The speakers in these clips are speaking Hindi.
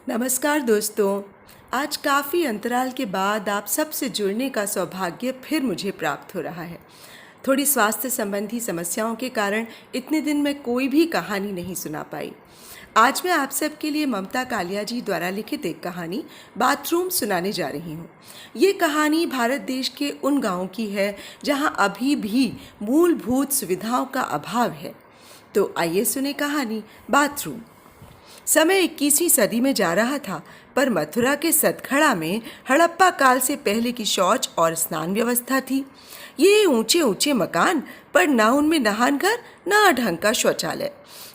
नमस्कार दोस्तों। आज काफ़ी अंतराल के बाद आप सबसे जुड़ने का सौभाग्य फिर मुझे प्राप्त हो रहा है। थोड़ी स्वास्थ्य संबंधी समस्याओं के कारण इतने दिन मैं कोई भी कहानी नहीं सुना पाई। आज मैं आप सबके लिए ममता कालिया जी द्वारा लिखित एक कहानी बाथरूम सुनाने जा रही हूँ। ये कहानी भारत देश के उन गाँवों की है जहाँ अभी भी मूलभूत सुविधाओं का अभाव है। तो आइए सुने कहानी बाथरूम। समय 21वीं सदी में जा रहा था, पर मथुरा के सतखड़ा में हड़प्पा काल से पहले की शौच और स्नान व्यवस्था थी। ये ऊंचे ऊंचे मकान, पर ना उनमें नहान घर ना ढंग का शौचालय।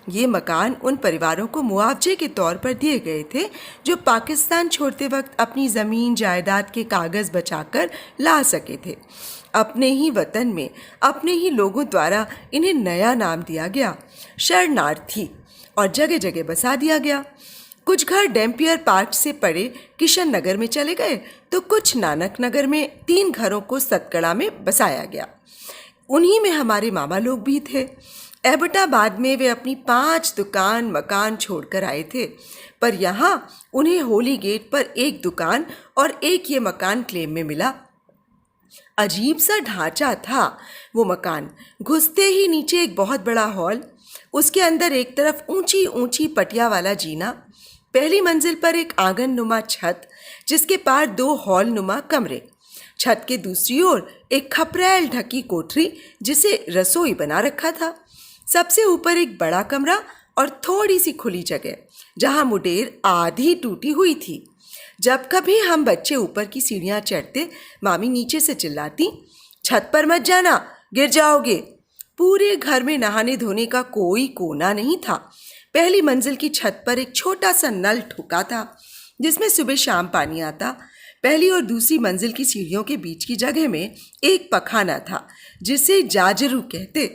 ये मकान उन परिवारों को मुआवजे के तौर पर दिए गए थे जो पाकिस्तान छोड़ते वक्त अपनी ज़मीन जायदाद के कागज़ बचाकर ला सके थे। अपने ही वतन में अपने ही लोगों द्वारा इन्हें नया नाम दिया गया, शरणार्थी, और जगह जगह बसा दिया गया। कुछ घर डैम्पियर पार्क से पड़े किशन नगर में चले गए, तो कुछ नानक नगर में 3 घरों को सतगड़ा में बसाया गया। उन्हीं में हमारे मामा लोग भी थे। एबटाबाद में वे अपनी 5 दुकान मकान छोड़कर आए थे, पर यहाँ उन्हें होली गेट पर 1 दुकान और 1 ये मकान क्लेम में मिला। अजीब सा ढांचा था वो मकान। घुसते ही नीचे एक बहुत बड़ा हॉल, उसके अंदर एक तरफ ऊंची ऊंची पटिया वाला जीना, पहली मंजिल पर एक आंगननुमा छत जिसके पार 2 हॉल नुमा कमरे, छत के दूसरी ओर एक खपरैल ढकी कोठरी जिसे रसोई बना रखा था, सबसे ऊपर एक बड़ा कमरा और थोड़ी सी खुली जगह जहां मुडेर आधी टूटी हुई थी। जब कभी हम बच्चे ऊपर की सीढ़ियां चढ़ते, मामी नीचे से चिल्लाती, छत पर मत जाना, गिर जाओगे। पूरे घर में नहाने धोने का कोई कोना नहीं था। पहली मंजिल की छत पर एक छोटा सा नल ठुका था जिसमें सुबह शाम पानी आता। पहली और दूसरी मंजिल की सीढ़ियों के बीच की जगह में एक पखाना था जिसे जाजरू कहते।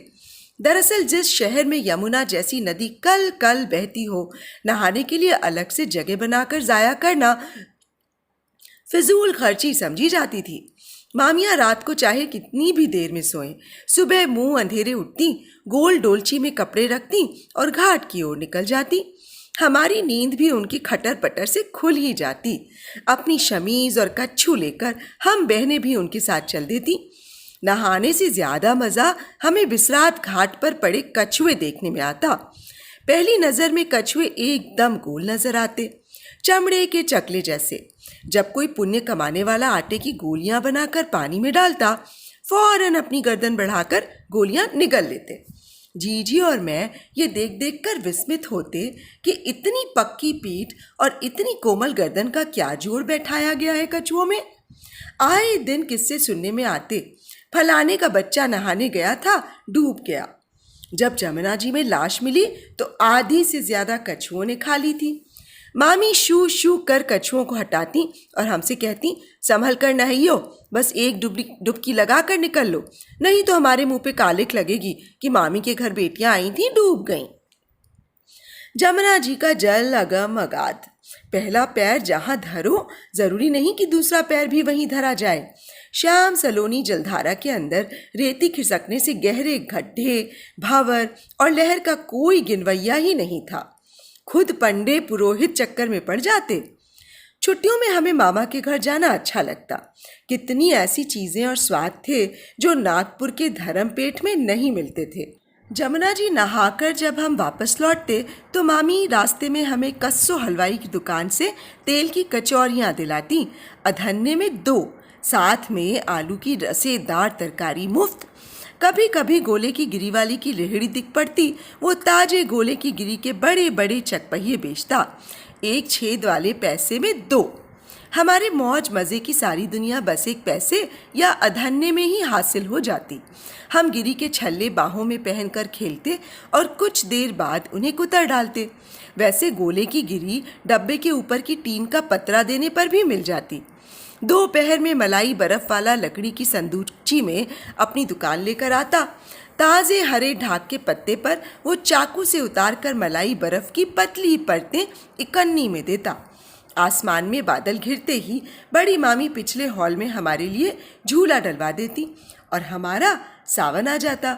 दरअसल जिस शहर में यमुना जैसी नदी कल कल बहती हो, नहाने के लिए अलग से जगह बनाकर जाया करना फिजूल खर्ची समझी जाती थी। मामियाँ रात को चाहे कितनी भी देर में सोएं, सुबह मुंह अंधेरे उठती, गोल डोलची में कपड़े रखती और घाट की ओर निकल जाती। हमारी नींद भी उनकी खटर पटर से खुल ही जाती। अपनी शमीज और कच्छू लेकर हम बहनें भी उनके साथ चल देती। नहाने से ज्यादा मजा हमें विसरात घाट पर पड़े कछुए देखने में आता। पहली नजर में कछुए एकदम गोल नजर आते, चमड़े के चकले जैसे। जब कोई पुण्य कमाने वाला आटे की गोलियां बनाकर पानी में डालता, फौरन अपनी गर्दन बढ़ाकर गोलियां निगल लेते। जीजी और मैं ये देख देख कर विस्मित होते कि इतनी पक्की पीठ और इतनी कोमल गर्दन का क्या जोड़ बैठाया गया है कछुओं में। आए दिन किस्से सुनने में आते, फलाने का बच्चा नहाने गया था, डूब गया। जब जमुना जी में लाश मिली तो आधी से ज्यादा कछुओं ने खा ली थी। मामी शू शू कर कछुओं को हटाती और हमसे कहती, संभल कर नहाइयो, बस एक डुबकी लगा कर निकल लो, नहीं तो हमारे मुंह पे कालिक लगेगी कि मामी के घर बेटियां आई थी, डूब गईं। जमुना जी का जल अगम अगाध। पहला पैर जहां धरो, जरूरी नहीं कि दूसरा पैर भी वहीं धरा जाए। श्याम सलोनी जलधारा के अंदर रेती खिसकने से गहरे गड्ढे, भंवर और लहर का कोई गिनवैया ही नहीं था। खुद पंडे पुरोहित चक्कर में पड़ जाते। छुट्टियों में हमें मामा के घर जाना अच्छा लगता। कितनी ऐसी चीजें और स्वाद थे जो नागपुर के धर्मपेट में नहीं मिलते थे। जमुना जी नहाकर जब हम वापस लौटते तो मामी रास्ते में हमें कस्सो हलवाई की दुकान से तेल की कचौरियाँ दिलाती, अधन्ने में 2, साथ में आलू की रसेदार तरकारी मुफ्त। कभी कभी गोले की गिरी वाली की रेहड़ी दिख पड़ती, वो ताजे गोले की गिरी के बड़े बड़े चकपहिए बेचता, 1 छेद वाले पैसे में 2। हमारे मौज मज़े की सारी दुनिया बस 1 पैसे या अधन्ने में ही हासिल हो जाती। हम गिरी के छल्ले बाहों में पहनकर खेलते और कुछ देर बाद उन्हें कुतर डालते। वैसे गोले की गिरी डब्बे के ऊपर की टीन का पतरा देने पर भी मिल जाती। दोपहर में मलाई बर्फ वाला लकड़ी की संदूकची में अपनी दुकान लेकर आता। ताज़े हरे ढाक के पत्ते पर वो चाकू से उतार कर मलाई बर्फ की पतली परतें इकन्नी में देता। आसमान में बादल घिरते ही बड़ी मामी पिछले हॉल में हमारे लिए झूला डलवा देती और हमारा सावन आ जाता।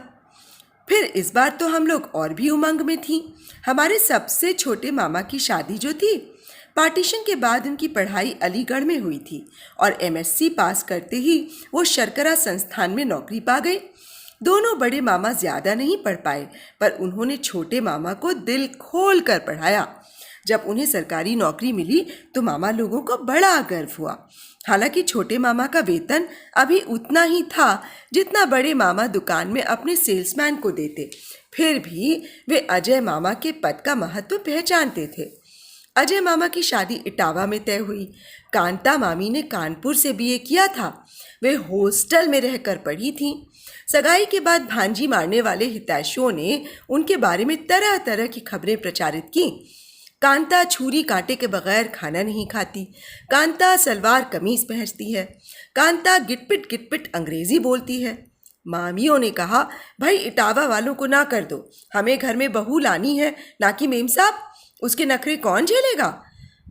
फिर इस बार तो हम लोग और भी उमंग में थी। हमारे सबसे छोटे मामा की शादी जो थी पार्टीशन के बाद उनकी पढ़ाई अलीगढ़ में हुई थी और एमएससी पास करते ही वो शर्करा संस्थान में नौकरी पा गए। दोनों बड़े मामा ज़्यादा नहीं पढ़ पाए, पर उन्होंने छोटे मामा को दिल खोल कर पढ़ाया। जब उन्हें सरकारी नौकरी मिली तो मामा लोगों को बड़ा गर्व हुआ। हालांकि छोटे मामा का वेतन अभी उतना ही था जितना बड़े मामा दुकान में अपने सेल्समैन को देते, फिर भी वे अजय मामा के पद का महत्व पहचानते थे। अजय मामा की शादी इटावा में तय हुई। कांता मामी ने कानपुर से बीए किया था। वे हॉस्टल में रहकर पढ़ी थीं। सगाई के बाद भांजी मारने वाले हितैषियों ने उनके बारे में तरह तरह की खबरें प्रचारित की। कांता छुरी कांटे के बगैर खाना नहीं खाती, कांता सलवार कमीज पहनती है, कांता गिटपिट गिटपिट अंग्रेजी बोलती है। मामियों ने कहा, भाई इटावा वालों को ना कर दो, हमें घर में बहू लानी है, ना कि मेम साहब, उसके नखरे कौन झेलेगा।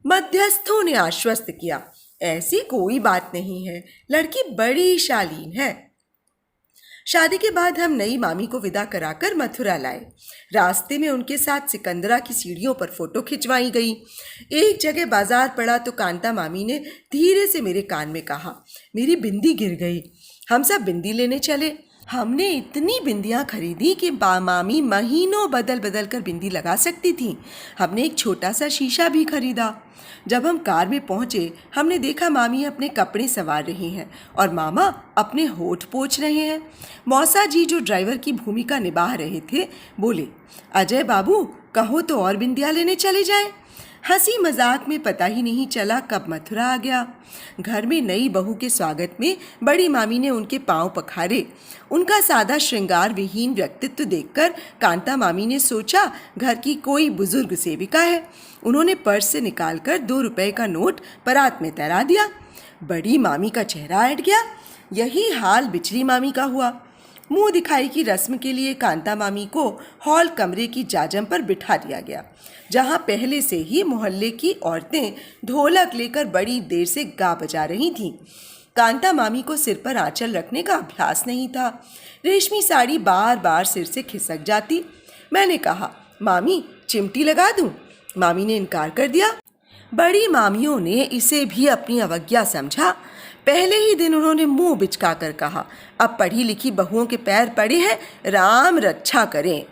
मध्यस्थों ने आश्वस्त किया, ऐसी कोई बात नहीं है, लड़की बड़ी शालीन है। शादी के बाद हम नई मामी को विदा कराकर मथुरा लाए। रास्ते में उनके साथ सिकंदरा की सीढ़ियों पर फोटो खिंचवाई गई। एक जगह बाजार पड़ा तो कांता मामी ने धीरे से मेरे कान में कहा, मेरी बिंदी गिर गई। हम सब बिंदी लेने चले। हमने इतनी बिंदियां खरीदी कि मामी महीनों बदल बदल कर बिंदी लगा सकती थी। हमने एक छोटा सा शीशा भी खरीदा। जब हम कार में पहुंचे, हमने देखा मामी अपने कपड़े संवार रही हैं और मामा अपने होठ पोंछ रहे हैं। मौसा जी, जो ड्राइवर की भूमिका निभा रहे थे, बोले, अजय बाबू, कहो तो और बिंदियां लेने चले जाएं। हंसी मजाक में पता ही नहीं चला कब मथुरा आ गया। घर में नई बहू के स्वागत में बड़ी मामी ने उनके पांव पखारे। उनका सादा श्रृंगार विहीन व्यक्तित्व देखकर कांता मामी ने सोचा घर की कोई बुजुर्ग सेविका है। उन्होंने पर्स से निकालकर 2 रुपए का नोट परात में तैरा दिया। बड़ी मामी का चेहरा हट गया। यही हाल बिचली मामी का हुआ। मुंह दिखाई की रस्म के लिए कांता मामी को हॉल कमरे की जाजम पर बिठा दिया गया, जहां पहले से ही मोहल्ले की औरतें ढोलक लेकर बड़ी देर से गा बजा रही थीं। कांता मामी को सिर पर आंचल रखने का अभ्यास नहीं था। रेशमी साड़ी बार बार सिर से खिसक जाती। मैंने कहा, मामी चिमटी लगा दूं? मामी ने इनकार कर दिया। बड़ी मामियों ने इसे भी अपनी अवज्ञा समझा। पहले ही दिन उन्होंने मुंह बिचका कर कहा, अब पढ़ी लिखी बहुओं के पैर पड़े हैं, राम रक्षा करें।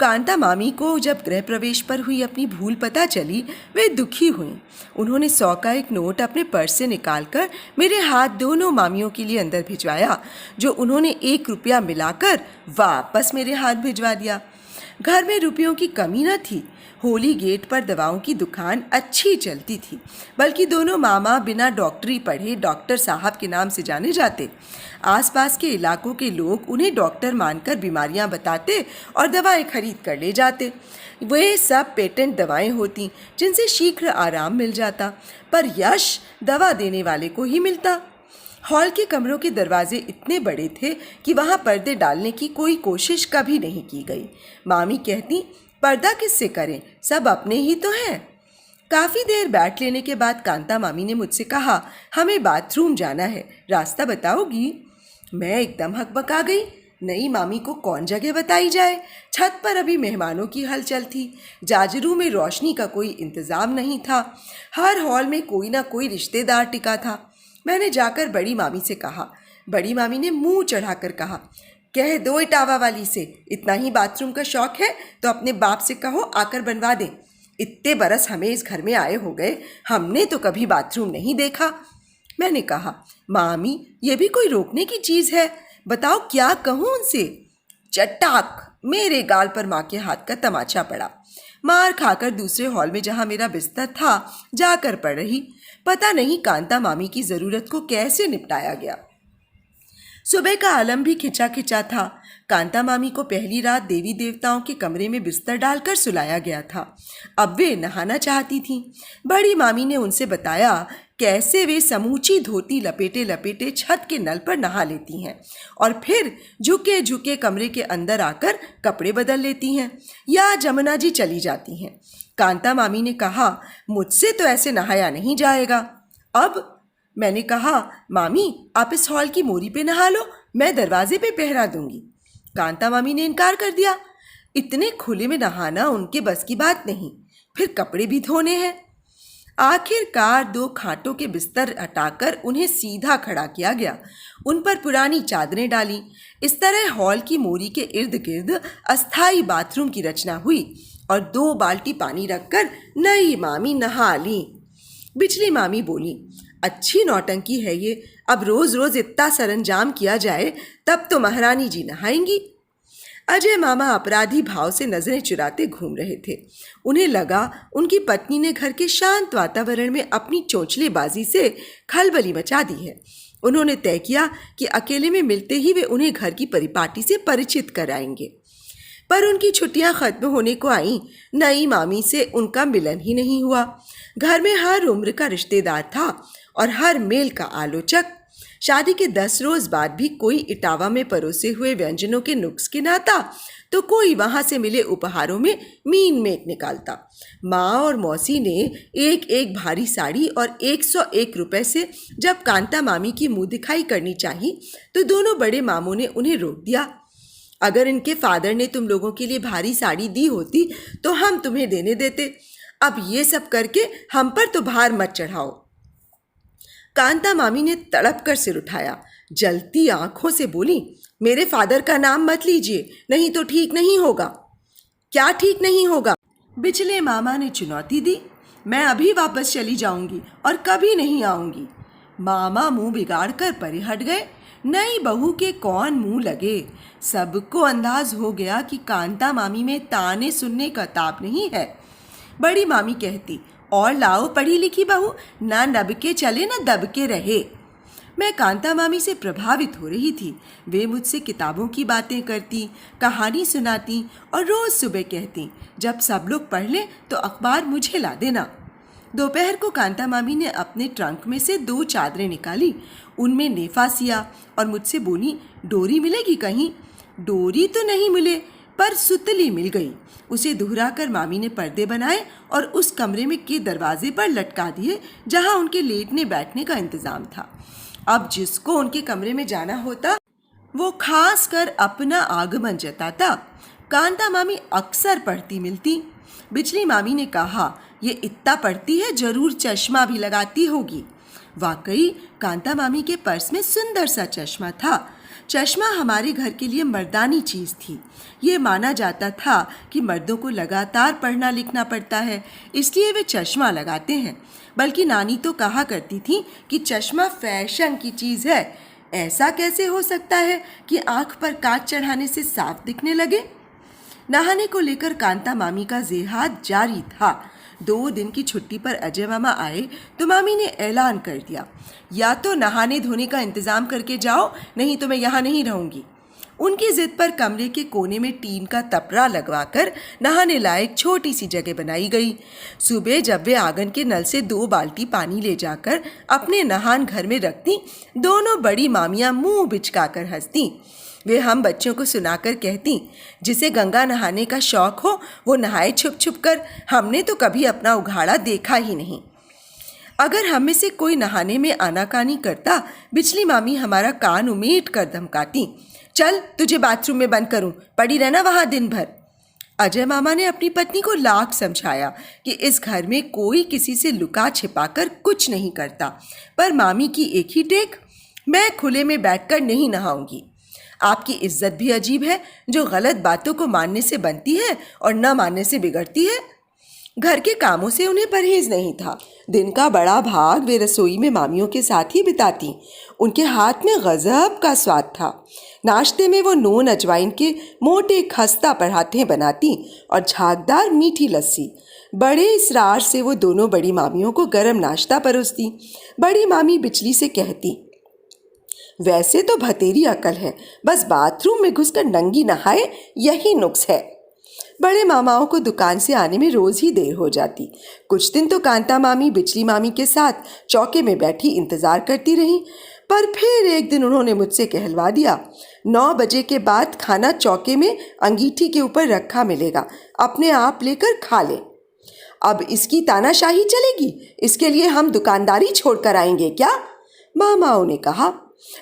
कांता मामी को जब गृह प्रवेश पर हुई अपनी भूल पता चली, वे दुखी हुईं। उन्होंने 100 का एक नोट अपने पर्स से निकालकर मेरे हाथ दोनों मामियों के लिए अंदर भिजवाया, जो उन्होंने 1 रुपया मिलाकर वापस मेरे हाथ भिजवा दिया। घर में रुपयों की कमी न थी। होली गेट पर दवाओं की दुकान अच्छी चलती थी, बल्कि दोनों मामा बिना डॉक्टरी पढ़े डॉक्टर साहब के नाम से जाने जाते। आसपास के इलाकों के लोग उन्हें डॉक्टर मानकर बीमारियां बताते और दवाएं खरीद कर ले जाते। वे सब पेटेंट दवाएं होती जिनसे शीघ्र आराम मिल जाता, पर यश दवा देने वाले को ही मिलता। हॉल के कमरों के दरवाजे इतने बड़े थे कि वहां पर्दे डालने की कोई कोशिश कभी नहीं की गई। मामी कहती, पर्दा किससे करें, सब अपने ही तो हैं। काफ़ी देर बैठ लेने के बाद कांता मामी ने मुझसे कहा, हमें बाथरूम जाना है, रास्ता बताओगी? मैं एकदम हकबका गई। नई मामी को कौन जगह बताई जाए? छत पर अभी मेहमानों की हलचल थी। जाजरू में रोशनी का कोई इंतज़ाम नहीं था। हर हॉल में कोई ना कोई रिश्तेदार टिका था। मैंने जाकर बड़ी मामी से कहा। बड़ी मामी ने मुंह चढ़ाकर कहा, कह दो इटावा वाली से, इतना ही बाथरूम का शौक है तो अपने बाप से कहो आकर बनवा दें। इतने बरस हमें इस घर में आए हो गए, हमने तो कभी बाथरूम नहीं देखा। मैंने कहा, मामी ये भी कोई रोकने की चीज़ है, बताओ क्या कहूँ उनसे? चटाक मेरे गाल पर माँ के हाथ का तमाचा पड़ा। मार खाकर दूसरे हॉल में जहाँ मेरा बिस्तर था जाकर पड़ रही। पता नहीं कांता मामी की ज़रूरत को कैसे निपटाया गया। सुबह का आलम भी खिंचा खिंचा था। कांता मामी को पहली रात देवी देवताओं के कमरे में बिस्तर डालकर सुलाया गया था। अब वे नहाना चाहती थीं। बड़ी मामी ने उनसे बताया कैसे वे समूची धोती लपेटे लपेटे छत के नल पर नहा लेती हैं और फिर झुके झुके कमरे के अंदर आकर कपड़े बदल लेती हैं या जमुना जी चली जाती हैं। कांता मामी ने कहा, मुझसे तो ऐसे नहाया नहीं जाएगा। अब मैंने कहा, मामी आप इस हॉल की मोरी पे नहा लो, मैं दरवाजे पे पहरा दूंगी। कांता मामी ने इनकार कर दिया। इतने खुले में नहाना उनके बस की बात नहीं, फिर कपड़े भी धोने हैं। आखिरकार 2 खाटों के बिस्तर हटाकर उन्हें सीधा खड़ा किया गया। उन पर पुरानी चादरें डाली। इस तरह हॉल की मोरी के इर्द गिर्द अस्थाई बाथरूम की रचना हुई और 2 बाल्टी पानी रखकर नई मामी नहा ली। बिजली मामी बोली, अच्छी नौटंकी है ये, अब रोज रोज इतना सरंजाम किया जाए तब तो महारानी जी नहाएंगी। अजय मामा अपराधी भाव से नजरें चुराते घूम रहे थे। उन्हें लगा उनकी पत्नी ने घर के शांत वातावरण में अपनी चोंचलेबाजी से खलबली मचा दी है। उन्होंने तय किया कि अकेले में मिलते ही वे उन्हें घर की परिपाटी से परिचित कराएंगे। पर उनकी छुट्टियां खत्म होने को आईं, नई मामी से उनका मिलन ही नहीं हुआ। घर में हर उम्र का रिश्तेदार था और हर मेल का आलोचक। शादी के 10 रोज बाद भी कोई इटावा में परोसे हुए व्यंजनों के नुक्स गिनाता तो कोई वहां से मिले उपहारों में मीन मेट निकालता। माँ और मौसी ने एक एक भारी साड़ी और 101 रुपए से जब कांता मामी की मुंह दिखाई करनी चाहिए तो दोनों बड़े मामों ने उन्हें रोक दिया। अगर इनके फादर ने तुम लोगों के लिए भारी साड़ी दी होती तो हम तुम्हें देने देते। अब ये सब करके हम पर तो भार मत चढ़ाओ। कांता मामी ने तड़प कर सिर उठाया, जलती आंखों से बोली, मेरे फादर का नाम मत लीजिए, नहीं तो ठीक नहीं होगा। क्या ठीक नहीं होगा? बिचले मामा ने चुनौती दी। मैं अभी वापस चली जाऊंगी और कभी नहीं आऊंगी। मामा मुंह बिगाड़ कर परे हट गए। नई बहू के कौन मुंह लगे। सबको अंदाज हो गया कि कांता मामी में ताने सुनने का ताप नहीं है। बड़ी मामी कहती, और लाओ पढ़ी लिखी बहू, ना नब के चले ना दब के रहे। मैं कांता मामी से प्रभावित हो रही थी। वे मुझसे किताबों की बातें करती, कहानी सुनाती और रोज सुबह कहती, जब सब लोग पढ़ लें तो अखबार मुझे ला देना। दोपहर को कांता मामी ने अपने ट्रंक में से 2 चादरें निकाली, उनमें नेफा सिया और मुझसे बोली, डोरी मिलेगी कहीं? डोरी तो नहीं मिले पर सुतली मिल गई। उसे दोहरा कर मामी ने पर्दे बनाए और उस कमरे में के दरवाजे पर लटका दिए जहां उनके लेटने बैठने का इंतजाम था। अब जिसको उनके कमरे में जाना होता वो खास कर अपना आगमन जताता। कांता मामी अक्सर पढ़ती मिलती। बिजली मामी ने कहा, ये इतना पढ़ती है, जरूर चश्मा भी लगाती होगी। वाकई कांता मामी के पर्स में सुंदर सा चश्मा था। चश्मा हमारे घर के लिए मर्दानी चीज़ थी। ये माना जाता था कि मर्दों को लगातार पढ़ना लिखना पड़ता है, इसलिए वे चश्मा लगाते हैं। बल्कि नानी तो कहा करती थी कि चश्मा फैशन की चीज़ है। ऐसा कैसे हो सकता है कि आँख पर कांच चढ़ाने से साफ दिखने लगे? नहाने को लेकर कांता मामी का जेहाद जारी था। 2 दिन की छुट्टी पर अजय मामा आए तो मामी ने ऐलान कर दिया, या तो नहाने धोने का इंतजाम करके जाओ, नहीं तो मैं यहाँ नहीं रहूँगी। उनकी जिद पर कमरे के कोने में टीन का तपरा लगवाकर नहाने लायक छोटी सी जगह बनाई गई। सुबह जब वे आंगन के नल से 2 बाल्टी पानी ले जाकर अपने नहान घर में रखती, दोनों बड़ी मामियाँ मुंह बिचकाकर हंसती। वे हम बच्चों को सुनाकर कहती, जिसे गंगा नहाने का शौक हो वो नहाए छुप छुप कर, हमने तो कभी अपना उघाड़ा देखा ही नहीं। अगर हम में से कोई नहाने में आनाकानी करता, बिजली मामी हमारा कान उमेट कर धमकाती, चल तुझे बाथरूम में बंद करूं, पड़ी रहना वहां दिन भर। अजय मामा ने अपनी पत्नी को लाख समझाया कि इस घर में कोई किसी से लुका छिपा कर कुछ नहीं करता, पर मामी की एक ही टेक, मैं खुले में बैठकर नहीं नहाऊंगी। आपकी इज्जत भी अजीब है, जो गलत बातों को मानने से बनती है और न मानने से बिगड़ती है। घर के कामों से उन्हें परहेज नहीं था। दिन का बड़ा भाग वे रसोई में मामियों के साथ ही बिताती। उनके हाथ में गजब का स्वाद था। नाश्ते में वो नून अजवाइन के मोटे खस्ता पराठे बनाती और झागदार मीठी लस्सी। बड़े इसरार से वो दोनों बड़ी मामियों को गरम नाश्ता परोसती। बड़ी मामी बिचली से कहती, वैसे तो भतेरी अकल है, बस बाथरूम में घुसकर नंगी नहाए, यही नुक्स है। बड़े मामाओं को दुकान से आने में रोज ही देर हो जाती। कुछ दिन तो कांता मामी बिचली मामी के साथ चौके में बैठी इंतजार करती रही, पर फिर एक दिन उन्होंने मुझसे कहलवा दिया, 9 बजे के बाद खाना चौके में अंगीठी के ऊपर रखा मिलेगा, अपने आप लेकर खा ले। अब इसकी तानाशाही चलेगी, इसके लिए हम दुकानदारी छोड़कर आएंगे क्या? मामाओं ने कहा।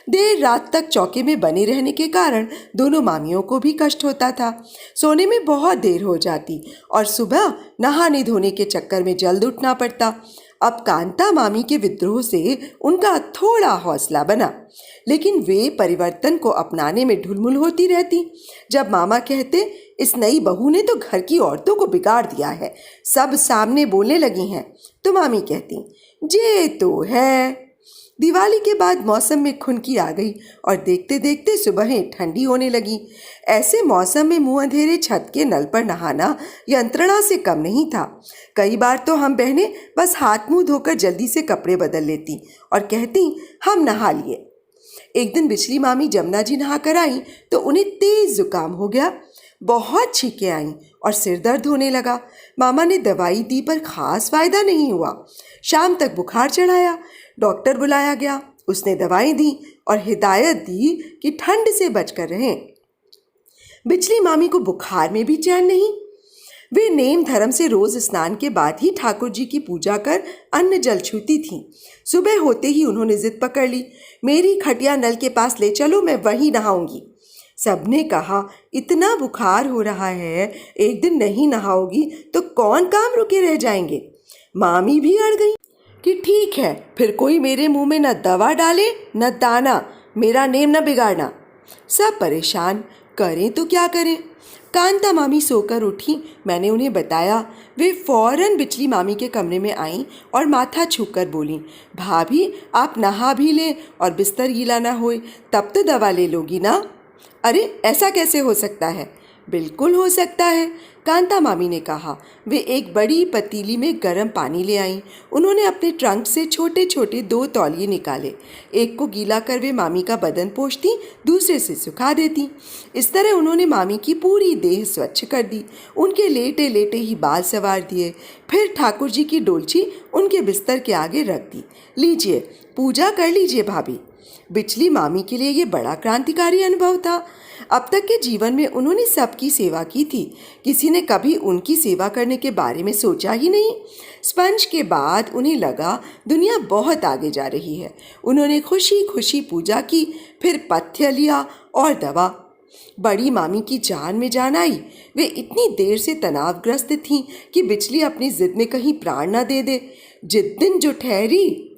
देर रात तक चौके में बने रहने के कारण दोनों मामियों को भी कष्ट होता था। सोने में बहुत देर हो जाती और सुबह नहाने धोने के चक्कर में जल्द उठना पड़ता। अब कांता मामी के विद्रोह से उनका थोड़ा हौसला बना, लेकिन वे परिवर्तन को अपनाने में ढुलमुल होती रहती। जब मामा कहते, इस नई बहू ने तो घर की औरतों को बिगाड़ दिया है, सब सामने बोलने लगी हैं, तो मामी कहती, जे तो है। दिवाली के बाद मौसम में खुनकी आ गई और देखते देखते सुबहें ठंडी होने लगी। ऐसे मौसम में मुंह अंधेरे छत के नल पर नहाना यंत्रणा से कम नहीं था। कई बार तो हम बहनें बस हाथ मुंह धोकर जल्दी से कपड़े बदल लेती और कहती, हम नहा लिए। एक दिन बिचली मामी जमुना जी नहा कर आई तो उन्हें तेज जुकाम हो गया। बहुत छींकें आईं और सिर दर्द होने लगा। मामा ने दवाई दी पर खास फायदा नहीं हुआ। शाम तक बुखार चढ़ाया, डॉक्टर बुलाया गया। उसने दवाई दी और हिदायत दी कि ठंड से बचकर रहें। बिचली मामी को बुखार में भी चैन नहीं। वे नेम धर्म से रोज स्नान के बाद ही ठाकुर जी की पूजा कर अन्न जल छूती थीं। सुबह होते ही उन्होंने जिद पकड़ ली, मेरी खटिया नल के पास ले चलो, मैं वहीं नहाऊंगी। सबने कहा, इतना बुखार हो रहा है, एक दिन नहीं नहाओगी तो कौन काम रुके रह जाएंगे। मामी भी अड़ गई कि ठीक है, फिर कोई मेरे मुंह में न दवा डाले न दाना, मेरा नेम न बिगाड़ना। सब परेशान, करें तो क्या करें। कांता मामी सोकर उठी। मैंने उन्हें बताया। वे फौरन बिचली मामी के कमरे में आईं और माथा छूकर बोलीं, भाभी आप नहा भी लें और बिस्तर गीला ना होए, तब तो दवा ले लोगी ना। अरे ऐसा कैसे हो सकता है। बिल्कुल हो सकता है, कांता मामी ने कहा। वे एक बड़ी पतीली में गर्म पानी ले आईं। उन्होंने अपने ट्रंक से छोटे छोटे 2 तौलिए निकाले। एक को गीला कर वे मामी का बदन पोंछती, दूसरे से सुखा देती। इस तरह उन्होंने मामी की पूरी देह स्वच्छ कर दी। उनके लेटे लेटे ही बाल संवार दिए। फिर ठाकुर जी की डोलची उनके बिस्तर के आगे रख दी। लीजिए, पूजा कर लीजिए भाभी। बिचली मामी के लिए ये बड़ा क्रांतिकारी अनुभव था। अब तक के जीवन में उन्होंने सबकी सेवा की थी, किसी ने कभी उनकी सेवा करने के बारे में सोचा ही नहीं। स्पंज के बाद उन्हें लगा दुनिया बहुत आगे जा रही है। उन्होंने खुशी खुशी पूजा की, फिर पथ्य लिया और दवा। बड़ी मामी की जान में जान आई। वे इतनी देर से तनावग्रस्त थीं कि बिचली अपनी जिद में कहीं प्राण न दे दे। जिस दिन जो ठहरी,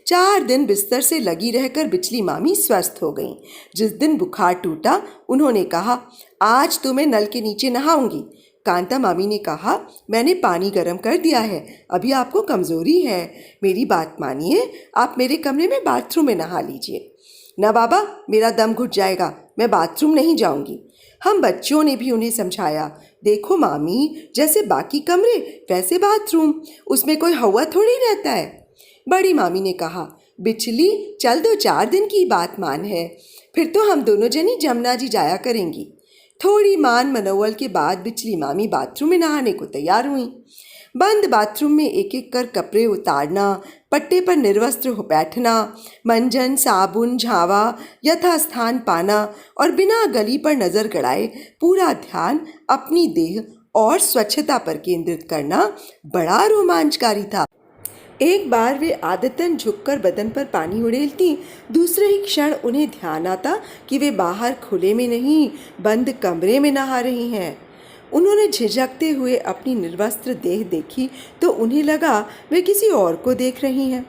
4 दिन बिस्तर से लगी रहकर बिचली मामी स्वस्थ हो गईं। जिस दिन बुखार टूटा, उन्होंने कहा, आज तो मैं नल के नीचे नहाऊंगी। कांता मामी ने कहा, मैंने पानी गर्म कर दिया है, अभी आपको कमजोरी है, मेरी बात मानिए, आप मेरे कमरे में बाथरूम में नहा लीजिए। ना बाबा, मेरा दम घुट जाएगा, मैं बाथरूम नहीं जाऊंगी। हम बच्चों ने भी उन्हें समझाया, देखो मामी, जैसे बाकी कमरे वैसे बाथरूम, उसमें कोई हवा थोड़ी रहता है। बड़ी मामी ने कहा, बिचली चल 2-4 दिन की बात मान है, फिर तो हम दोनों जनी जमुना जी जाया करेंगी। थोड़ी मान मनोवल के बाद बिचली मामी बाथरूम में नहाने को तैयार हुई। बंद बाथरूम में एक एक कर कपड़े उतारना, पट्टे पर निर्वस्त्र हो बैठना, मंजन साबुन झावा यथास्थान पाना और बिना गली पर नजर गड़ाए पूरा ध्यान अपनी देह और स्वच्छता पर केंद्रित करना बड़ा रोमांचकारी था। एक बार वे आदतन झुककर बदन पर पानी उड़ेलती, दूसरे ही क्षण उन्हें ध्यान आता कि वे बाहर खुले में नहीं, बंद कमरे में नहा रही हैं। उन्होंने झिझकते हुए अपनी निर्वस्त्र देह देखी तो उन्हें लगा वे किसी और को देख रही हैं।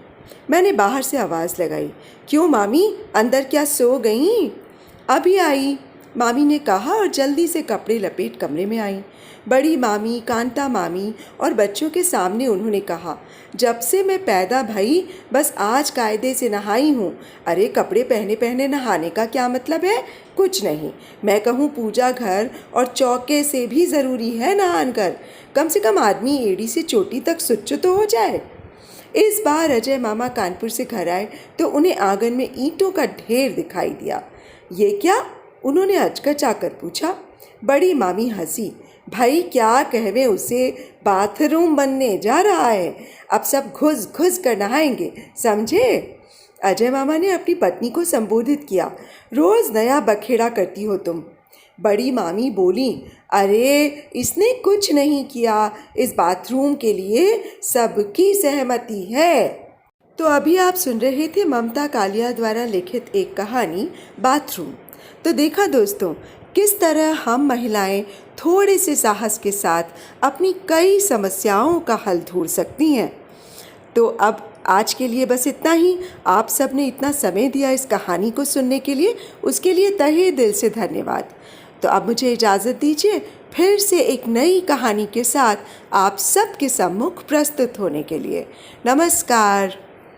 मैंने बाहर से आवाज़ लगाई, क्यों मामी, अंदर क्या सो गईं? अभी आई, मामी ने कहा और जल्दी से कपड़े लपेट कमरे में आई। बड़ी मामी, कांता मामी और बच्चों के सामने उन्होंने कहा, जब से मैं पैदा भई बस आज कायदे से नहाई हूँ। अरे कपड़े पहने पहने नहाने का क्या मतलब है? कुछ नहीं, मैं कहूँ पूजा घर और चौके से भी ज़रूरी है नहान कर, कम से कम आदमी एड़ी से चोटी तक स्वच्छ तो हो जाए। इस बार अजय मामा कानपुर से घर आए तो उन्हें आंगन में ईंटों का ढेर दिखाई दिया। ये क्या? उन्होंने अचकचाकर पूछा। बड़ी मामी हंसी, भाई क्या कहवे उसे, बाथरूम बनने जा रहा है, अब सब घुस घुस कर नहाएंगे, समझे? अजय मामा ने अपनी पत्नी को संबोधित किया, रोज नया बखेड़ा करती हो तुम। बड़ी मामी बोली, अरे इसने कुछ नहीं किया, इस बाथरूम के लिए सबकी सहमति है। तो अभी आप सुन रहे थे ममता कालिया द्वारा लिखित एक कहानी बाथरूम। तो देखा दोस्तों, किस तरह हम महिलाएं थोड़े से साहस के साथ अपनी कई समस्याओं का हल ढूंढ सकती हैं। तो अब आज के लिए बस इतना ही। आप सब ने इतना समय दिया इस कहानी को सुनने के लिए, उसके लिए तहे दिल से धन्यवाद। तो अब मुझे इजाज़त दीजिए फिर से एक नई कहानी के साथ आप सबके सम्मुख प्रस्तुत होने के लिए। नमस्कार।